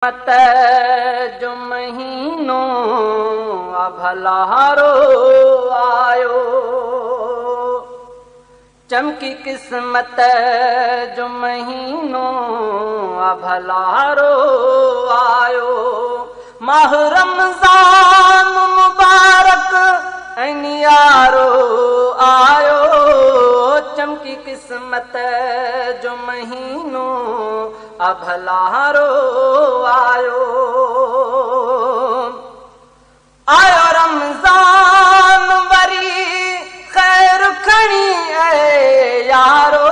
मत जो महीनो भलारो आयो, चमकी किस्मत जो महीनो भलारो आयो। माह रमज़ान मुबारक यारो आयो, चमकी किस्मत जो महीनो भलारो आयो। आयो रमज़ान वरी खैर खणी यारो,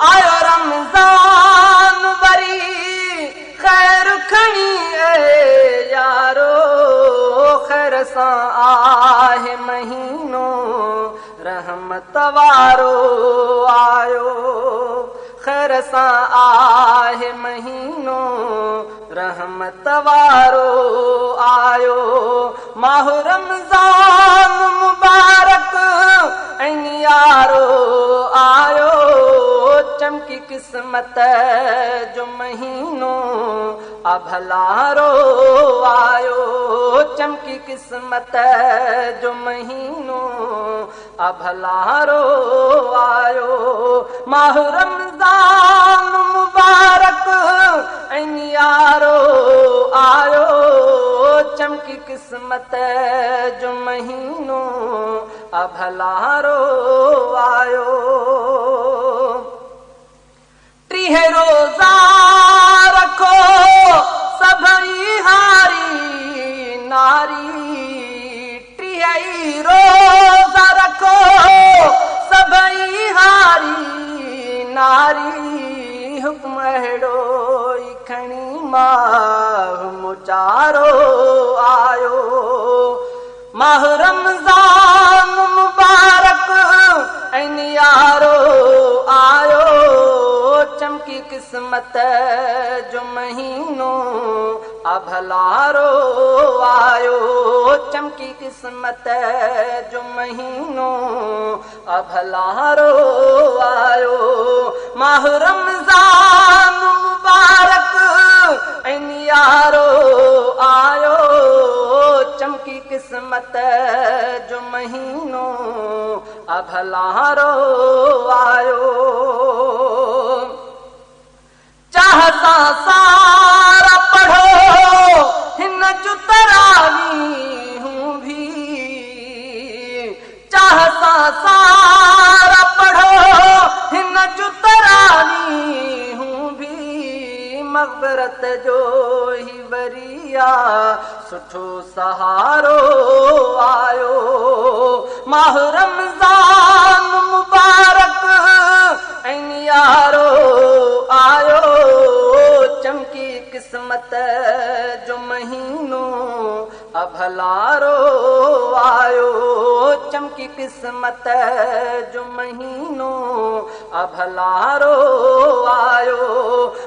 आयो रमज़ान वरी खैर खणी यारो। खैर सां आहे महीनो रहमत वारो आयो, खैर सां आहे महीनो रहमत वारो आयो। माह रमज़ान मुबारक यारो आयो, चमकी किस्मत जो महीनो भलारो आयो, चमकी किस्मत जो महीनो भलारो आयो। माह रमज़ान मुबारक यारो आयो, चमकी किस्मत जो महीनो भलारो आयो। 30 रोज़ा रखो सभई हारी नारी, 30 रोज़ा रखो सभई हारी नारी। हुक्म अहिड़ो ई खणी माह मुचारो आयो। माह रमज़ान मुबारक यारो आयो, चमकी किस्मत जो महीनो भलारो आयो, चमकी किस्मत जो महीनो भलारो आयो। माह रमज़ान मुबारक यारो आयो, चमकी किस्मत जो महीनो भलारो आयो। चाहता सारा पढ़ो हिन जो तरावी हूँ भी, चाहता सारा पढ़ो हिन जो तरावी हूँ भी। मग़फ़िरत जो ही वरिया सुठो सहारो आयो। माह रमज़ान मुबारक यारो आयो, चमकी किस्मत जो महीनो भलारो आयो, चमकी किस्मत जो महीनो भलारो आयो।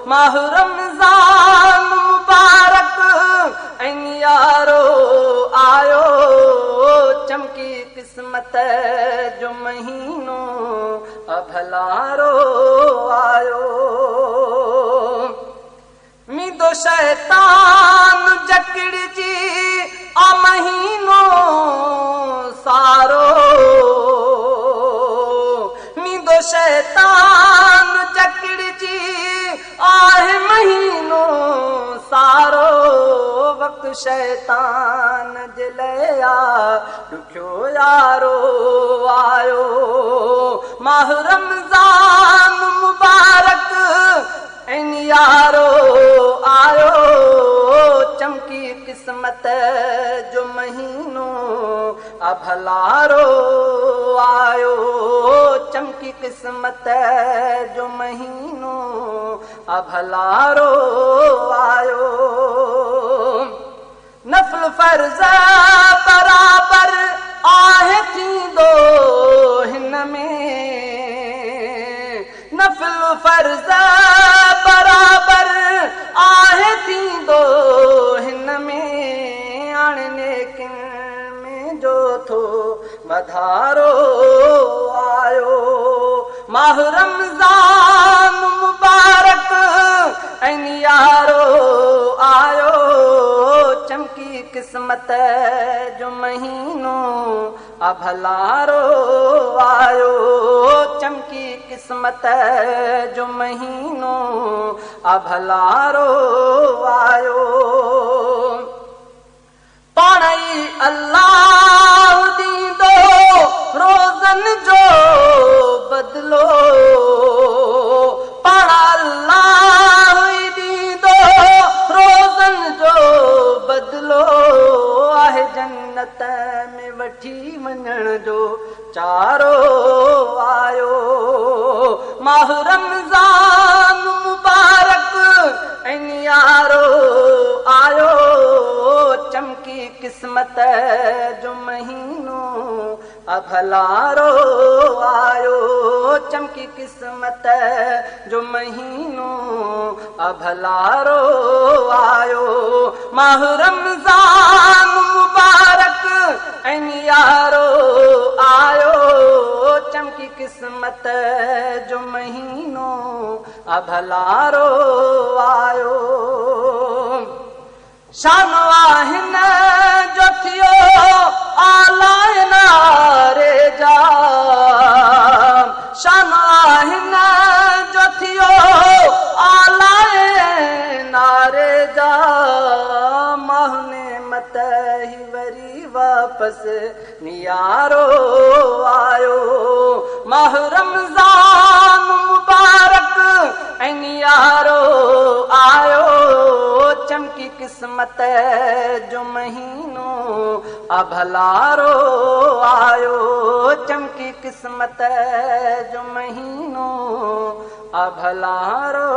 माह रमज़ान मुबारक यारो आयो, चमकी किस्मत जो महीनो भलारो आयो। मीदो शैतान जकड़जी आ महीनो सारो, मीदो शैतान जकड़जी आहे महीनो सारो। वक्त शैतान जे लया ॾुखियो यारो आयो। माह रमज़ान मुबारक यारो आयो, चमकी किस्मत जो महीनो भलारो आयो, चमकी किस्मत जो महीनो भलारो आयो। नफ़ल फ़र्ज़ बराबर आहे थींदो हिन में, नफ़ल फ़र्ज़ बराबर आहे थींदो हिन में। हाणे नेकिन में जो थो वधारो आयो। माह रमज़ान मुबारक यारो आयो चमकी किस्मत जो महीनो अभलारो आयो चमकी किस्मत जो महीनो अभलारो आयो पाणई अल्लाह दींदो रोज़न जो बदलो पाण अल्लाह दींदो रोज़न जो बदलो आहे जन्नत में वठी वञण जो चारो आयो माह रमज़ान मुबारक ऐं यारो आयो चमकी किस्मत जो महीनो अभलारो आयो चमकी किस्मत जो महीनो अभलारो आयो माह रमज़ान मुबारक ऐं यारो आयो चमकी किस्मत जो महीनो अभलारो आयो शान आहिन जो थियो आलाए नारे जा शान आहिन जो थियो आलाए नारे जा माह नेमत ही वरी वापस नियारो आयो माह रमज़ान मुबारक ऐं नियारो आयो चमकी किस्मत जो महीनो अभलारो आयो चमकी किस्मत जो महीनो अभलारो